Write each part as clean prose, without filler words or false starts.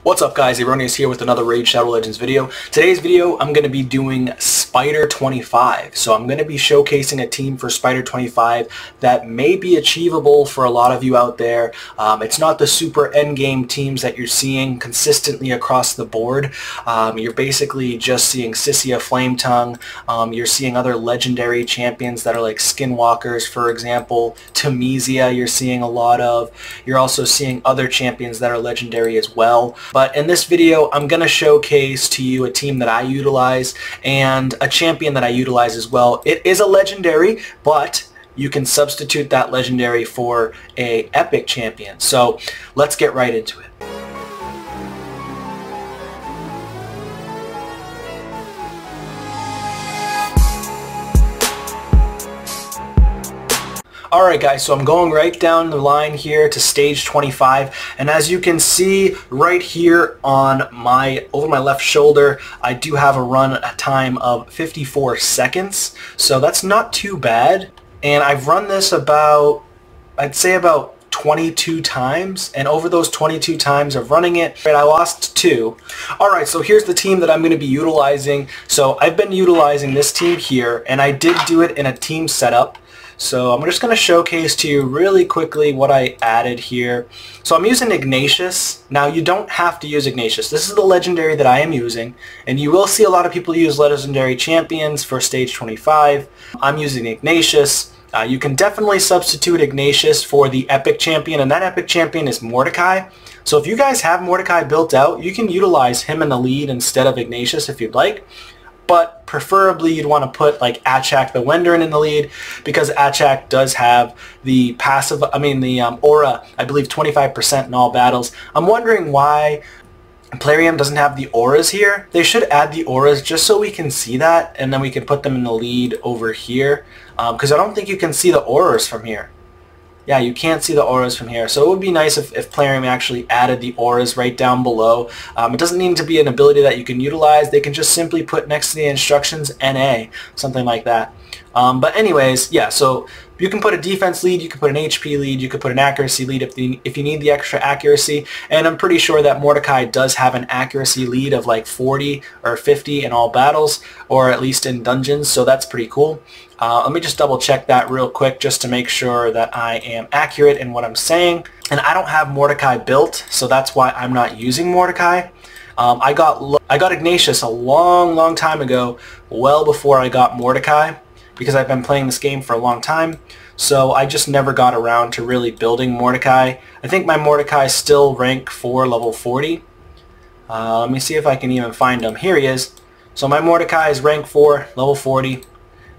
What's up guys, Erroneous here with another Raid Shadow Legends video. Today's video I'm going to be doing Spider 25. So I'm going to be showcasing a team for Spider 25 that may be achievable for a lot of you out there. It's not the super endgame teams that you're seeing consistently across the board. You're basically just seeing Sissia Flametongue. You're seeing other legendary champions that are like Skinwalkers, for example. Temisia you're seeing a lot of. You're also seeing other champions that are legendary as well. But in this video, I'm going to showcase to you a team that I utilize and a champion that I utilize as well. It is a legendary, but you can substitute that legendary for an epic champion. So let's get right into it. Alright guys, so I'm going right down the line here to stage 25, and as you can see right here on over my left shoulder, I do have a run time of 54 seconds, so that's not too bad, and I've run this I'd say about 22 times, and over those 22 times of running it, I lost 2. Alright, so here's the team that I'm going to be utilizing. So I've been utilizing this team here, and I did do it in a team setup. So I'm just going to showcase to you really quickly what I added here. So I'm using Ignatius. Now you don't have to use Ignatius. This is the legendary that I am using, and you will see a lot of people use legendary champions for stage 25. I'm using Ignatius. You can definitely substitute Ignatius for the epic champion, and that epic champion is Mordecai. So if you guys have Mordecai built out, you can utilize him in the lead instead of Ignatius if you'd like. But preferably you'd want to put like Achak the Wenderin in the lead, because Achak does have the passive, aura, I believe 25% in all battles. I'm wondering why Plarium doesn't have the auras here. They should add the auras just so we can see that, and then we can put them in the lead over here, because I don't think you can see the auras from here. Yeah, you can't see the auras from here. So it would be nice if Plarium actually added the auras right down below. It doesn't need to be an ability that you can utilize. They can just simply put next to the instructions NA, something like that. But anyways, yeah, so you can put a defense lead, you can put an HP lead, you could put an accuracy lead if you need the extra accuracy. And I'm pretty sure that Mordecai does have an accuracy lead of like 40 or 50 in all battles, or at least in dungeons, so that's pretty cool. Let me just double check that real quick just to make sure that I am accurate in what I'm saying. And I don't have Mordecai built, so that's why I'm not using Mordecai. I got Ignatius a long time ago, well before I got Mordecai, because I've been playing this game for a long time. So I just never got around to really building Mordecai. I think my Mordecai is still rank 4, level 40. Let me see if I can even find him. Here he is. So my Mordecai is rank 4, level 40.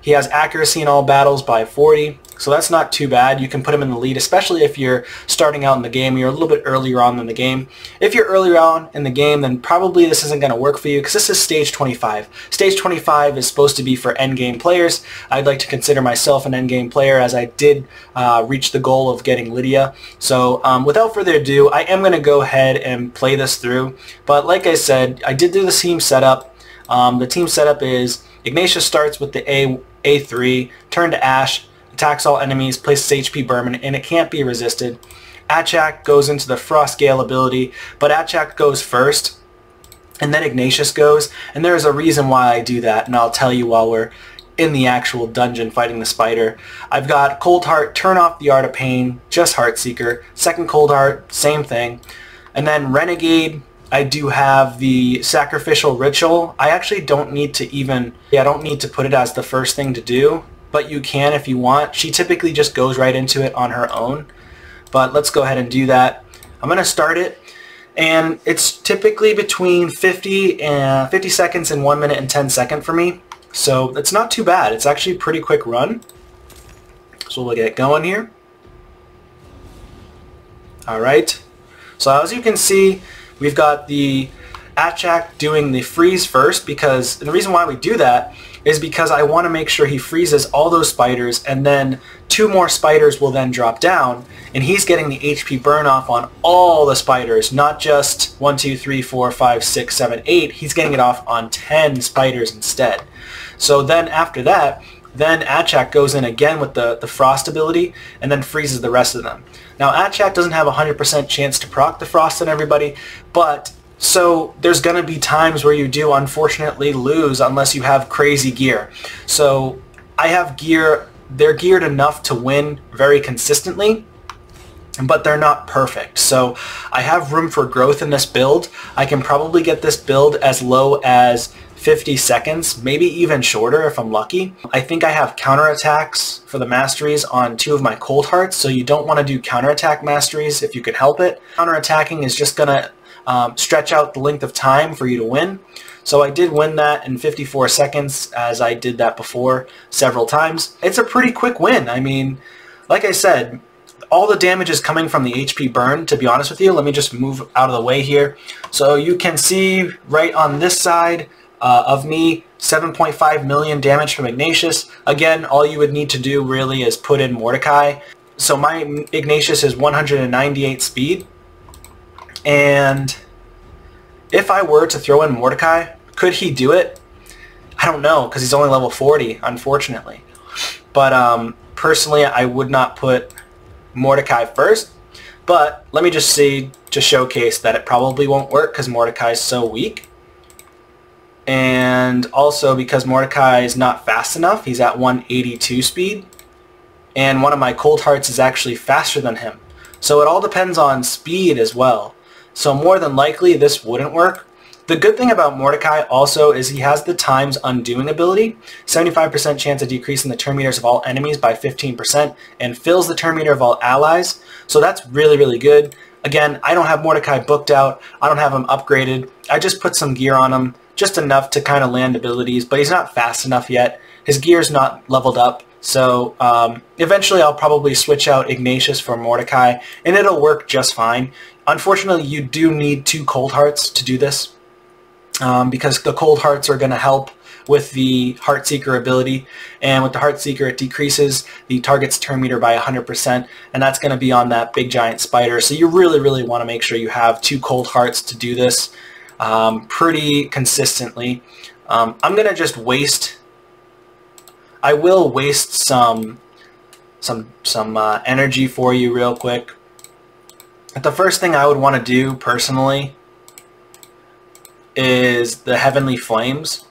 He has accuracy in all battles by 40, so that's not too bad. You can put him in the lead, especially if you're starting out in the game. You're a little bit earlier on in the game. If you're earlier on in the game, then probably this isn't going to work for you, because this is stage 25. Stage 25 is supposed to be for endgame players. I'd like to consider myself an endgame player, as I did reach the goal of getting Lydia. So without further ado, I am going to go ahead and play this through. But like I said, I did do the team setup. The team setup is Ignatius starts with the A3, turn to Ash, attacks all enemies, places HP Berman, and it can't be resisted. Achak goes into the Frost Gale ability, but Achak goes first, and then Ignatius goes, and there is a reason why I do that, and I'll tell you while we're in the actual dungeon fighting the spider. I've got Cold Heart, turn off the Art of Pain, just Heartseeker. Second Cold Heart, same thing. And then Renegade, I do have the Sacrificial Ritual. I actually don't need to put it as the first thing to do, but you can if you want. She typically just goes right into it on her own, but let's go ahead and do that. I'm going to start it, and it's typically between 50 seconds and 1 minute and 10 seconds for me, so it's not too bad. It's actually a pretty quick run, so we'll get going here. Alright, so as you can see, we've got the Achak doing the freeze first, because the reason why we do that is because I want to make sure he freezes all those spiders, and then 2 more spiders will then drop down, and he's getting the HP burn off on all the spiders, not just 1, 2, 3, 4, 5, 6, 7, 8. He's getting it off on 10 spiders instead. So then after that, Then Achak goes in again with the Frost ability and then freezes the rest of them. Now Achak doesn't have a 100% chance to proc the Frost on everybody, but So there's going to be times where you do unfortunately lose unless you have crazy gear. So I have gear, they're geared enough to win very consistently, but they're not perfect. So I have room for growth in this build. I can probably get this build as low as 50 seconds, maybe even shorter if I'm lucky. I think I have counterattacks for the masteries on 2 of my cold hearts, so you don't want to do counterattack masteries if you can help it. Counterattacking is just going to stretch out the length of time for you to win. So I did win that in 54 seconds, as I did that before several times. It's a pretty quick win. I mean, like I said, all the damage is coming from the HP burn, to be honest with you. Let me just move out of the way here. So you can see right on this side of me, 7.5 million damage from Ignatius. Again, all you would need to do really is put in Mordecai. So my Ignatius is 198 speed. And if I were to throw in Mordecai, could he do it? I don't know, because he's only level 40, unfortunately. But personally, I would not put Mordecai first. But let me just see to showcase that it probably won't work because Mordecai is so weak. And also because Mordecai is not fast enough. He's at 182 speed. And one of my cold hearts is actually faster than him. So it all depends on speed as well. So more than likely this wouldn't work. The good thing about Mordecai also is he has the Times Undoing ability, 75% chance of decreasing the turn meters of all enemies by 15%, and fills the turn meter of all allies. So that's really, really good. Again, I don't have Mordecai booked out. I don't have him upgraded. I just put some gear on him, just enough to kind of land abilities, but he's not fast enough yet. His gear's not leveled up. So eventually I'll probably switch out Ignatius for Mordecai, and it'll work just fine. Unfortunately, you do need 2 cold hearts to do this, because the cold hearts are going to help with the Heartseeker ability, and with the Heartseeker it decreases the target's turn meter by 100%, and that's going to be on that big giant spider. So you really, really want to make sure you have 2 cold hearts to do this pretty consistently. I'm going to just waste... I will waste some energy for you real quick. The first thing I would want to do personally is the Heavenly Flames.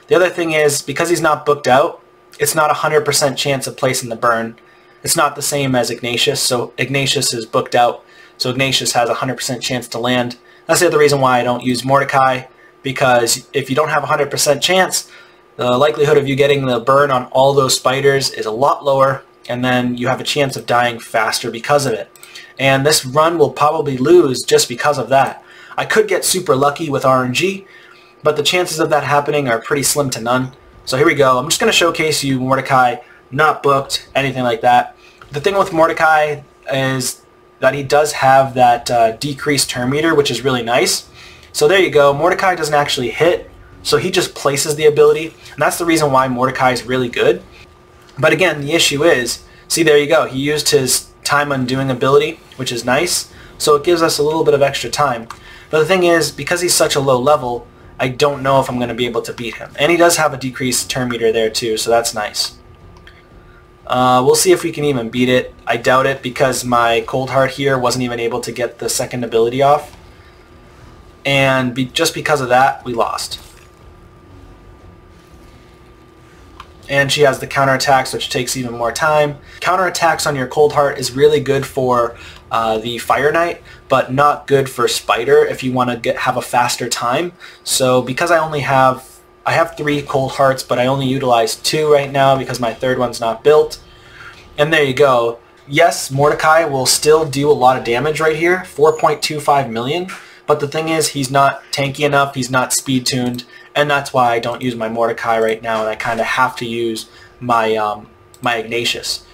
The other thing is, because he's not booked out, it's not a 100% chance of placing the burn. It's not the same as Ignatius, so Ignatius is booked out, so Ignatius has a 100% chance to land. That's the other reason why I don't use Mordecai, because if you don't have a 100% chance, the likelihood of you getting the burn on all those spiders is a lot lower, and then you have a chance of dying faster because of it. And this run will probably lose just because of that. I could get super lucky with RNG, but the chances of that happening are pretty slim to none. So here we go. I'm just going to showcase you Mordecai, not booked, anything like that. The thing with Mordecai is that he does have that decreased turn meter, which is really nice. So there you go. Mordecai doesn't actually hit, so he just places the ability, and that's the reason why Mordecai is really good. But again, the issue is, see, there you go. He used his Time Undoing ability, which is nice, so it gives us a little bit of extra time. But the thing is, because he's such a low level, I don't know if I'm going to be able to beat him. And he does have a decreased turn meter there too, so that's nice. We'll see if we can even beat it. I doubt it, because my Cold Heart here wasn't even able to get the second ability off. And just because of that, we lost. And she has the counterattacks, which takes even more time. Counterattacks on your Cold Heart is really good for the Fire Knight, but not good for Spider if you want to have a faster time. So because I have 3 Cold Hearts, but I only utilize 2 right now because my third one's not built. And there you go. Yes, Mordecai will still do a lot of damage right here, 4.25 million. But the thing is, he's not tanky enough, he's not speed tuned, and that's why I don't use my Mordecai right now, and I kind of have to use my my Ignatius.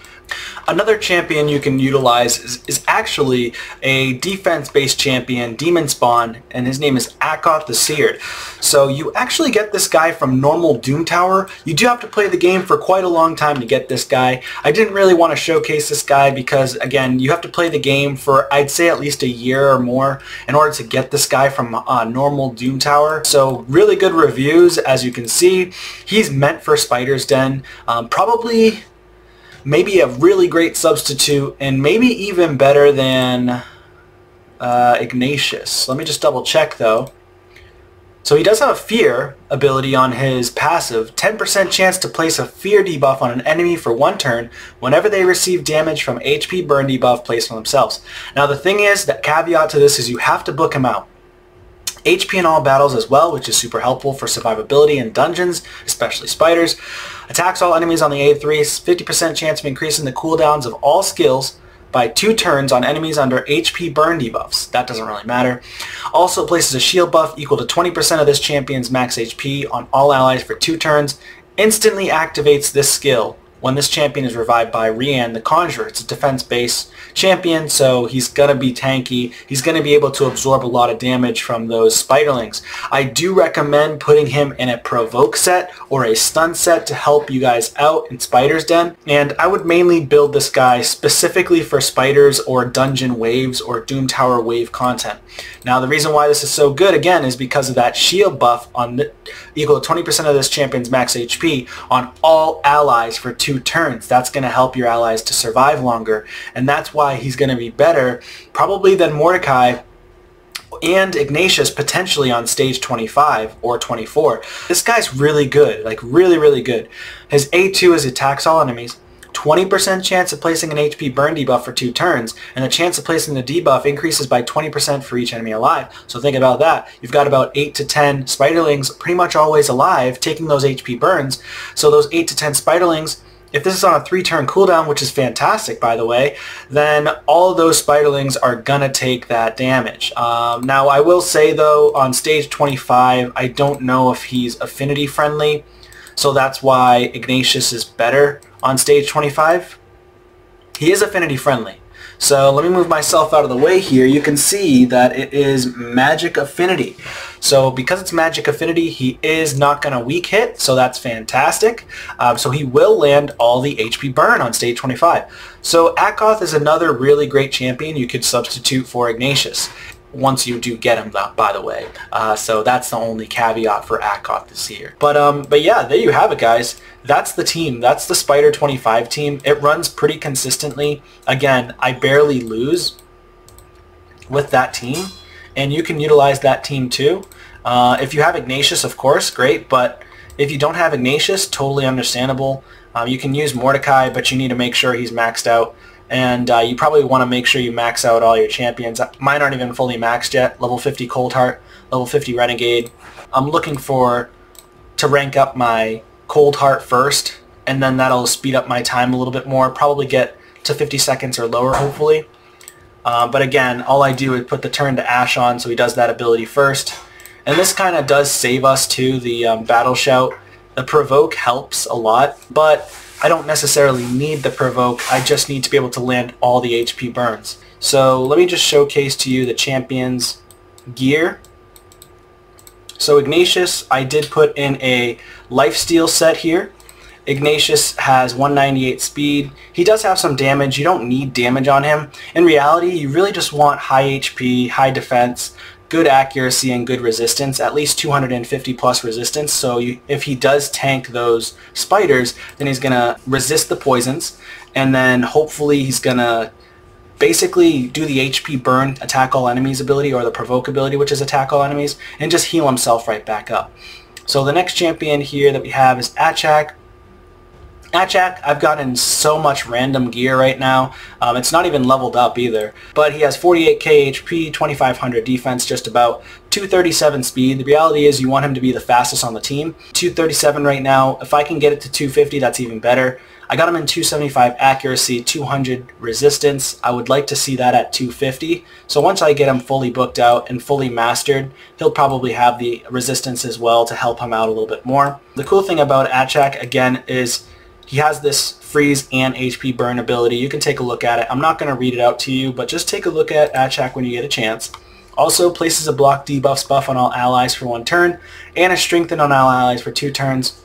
Another champion you can utilize is actually a defense-based champion, Demon Spawn, and his name is Akko the Seared. So you actually get this guy from normal Doom Tower. You do have to play the game for quite a long time to get this guy. I didn't really want to showcase this guy because, again, you have to play the game for, I'd say, at least a year or more in order to get this guy from normal Doom Tower. So really good reviews, as you can see. He's meant for Spider's Den. Probably... maybe a really great substitute, and maybe even better than Ignatius. Let me just double check though. So he does have a fear ability on his passive, 10% chance to place a fear debuff on an enemy for 1 turn whenever they receive damage from HP burn debuff placed on themselves. Now the thing is, that caveat to this is you have to book him out. HP in all battles as well, which is super helpful for survivability in dungeons, especially spiders. Attacks all enemies on the A3, 50% chance of increasing the cooldowns of all skills by 2 turns on enemies under HP burn debuffs. That doesn't really matter. Also places a shield buff equal to 20% of this champion's max HP on all allies for 2 turns. Instantly activates this skill when this champion is revived by Rian the Conjurer. It's a defense-based champion, so he's going to be tanky. He's going to be able to absorb a lot of damage from those spiderlings. I do recommend putting him in a provoke set or a stun set to help you guys out in Spider's Den. And I would mainly build this guy specifically for spiders or dungeon waves or Doom Tower wave content. Now the reason why this is so good, again, is because of that shield buff on equal to 20% of this champion's max HP on all allies for 2 turns. That's going to help your allies to survive longer, and that's why he's going to be better probably than Mordecai and Ignatius potentially on stage 25 or 24. This guy's really good, like really good. His A2 is attacks all enemies, 20% chance of placing an HP burn debuff for 2 turns, and the chance of placing the debuff increases by 20% for each enemy alive. So think about that. You've got about 8 to 10 spiderlings pretty much always alive taking those HP burns. So those 8 to 10 spiderlings, if this is on a 3-turn cooldown, which is fantastic by the way, then all of those spiderlings are gonna take that damage. Now I will say though, on stage 25, I don't know if he's affinity friendly, so that's why Ignatius is better on stage 25. He is affinity friendly. So let me move myself out of the way here. You can see that it is magic affinity. So because it's magic affinity, he is not going to weak hit, so that's fantastic. So he will land all the HP burn on stage 25. So Akko is another really great champion you could substitute for Ignatius, once you do get him, by the way. So that's the only caveat for Akko this year. But yeah, there you have it, guys. That's the team. That's the Spider 25 team. It runs pretty consistently. Again, I barely lose with that team, and you can utilize that team too. If you have Ignatius, of course, great, but if you don't have Ignatius, totally understandable. You can use Mordecai, but you need to make sure he's maxed out. And you probably want to make sure you max out all your champions. Mine aren't even fully maxed yet. Level 50 Cold Heart, level 50 Renegade. I'm looking to rank up my Cold Heart first, and then that'll speed up my time a little bit more. Probably get to 50 seconds or lower, hopefully. But again, all I do is put the turn to Ash on, so he does that ability first. And this kind of does save us too, the Battle Shout. The Provoke helps a lot, but I don't necessarily need the Provoke. I just need to be able to land all the HP burns. So let me just showcase to you the champion's gear. So Ignatius, I did put in a lifesteal set here. Ignatius has 198 speed. He does have some damage. You don't need damage on him. In reality, you really just want high HP, high defense, good accuracy, and good resistance, at least 250 plus resistance. So if he does tank those spiders, then he's going to resist the poisons, and then hopefully he's going to basically do the HP burn, attack all enemies ability, or the provoke ability, which is attack all enemies, and just heal himself right back up. So the next champion here that we have is Akko. Akko, I've gotten so much random gear right now. It's not even leveled up either. But he has 48k HP, 2500 defense, just about 237 speed. The reality is you want him to be the fastest on the team. 237 right now. If I can get it to 250, that's even better. I got him in 275 accuracy, 200 resistance. I would like to see that at 250. So once I get him fully booked out and fully mastered, he'll probably have the resistance as well to help him out a little bit more. The cool thing about Akko, again, is he has this freeze and HP burn ability. You can take a look at it. I'm not going to read it out to you, but just take a look at Akko when you get a chance. Also places a block debuffs buff on all allies for 1 turn, and a strengthen on all allies for 2 turns.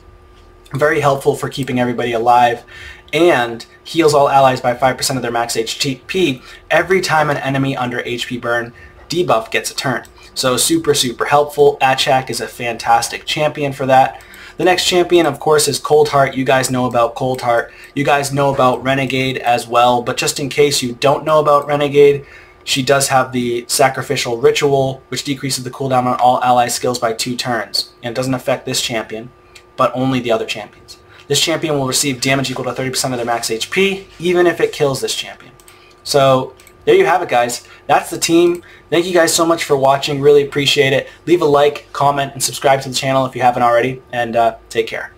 Very helpful for keeping everybody alive, and heals all allies by 5% of their max HP every time an enemy under HP burn debuff gets a turn. So super helpful. Akko is a fantastic champion for that. The next champion, of course, is Cold Heart. You guys know about Cold Heart. You guys know about Renegade as well, but just in case you don't know about Renegade, she does have the Sacrificial Ritual, which decreases the cooldown on all ally skills by 2 turns. And it doesn't affect this champion, but only the other champions. This champion will receive damage equal to 30% of their max HP, even if it kills this champion. So there you have it, guys. That's the team. Thank you guys so much for watching. Really appreciate it. Leave a like, comment, and subscribe to the channel if you haven't already. And take care.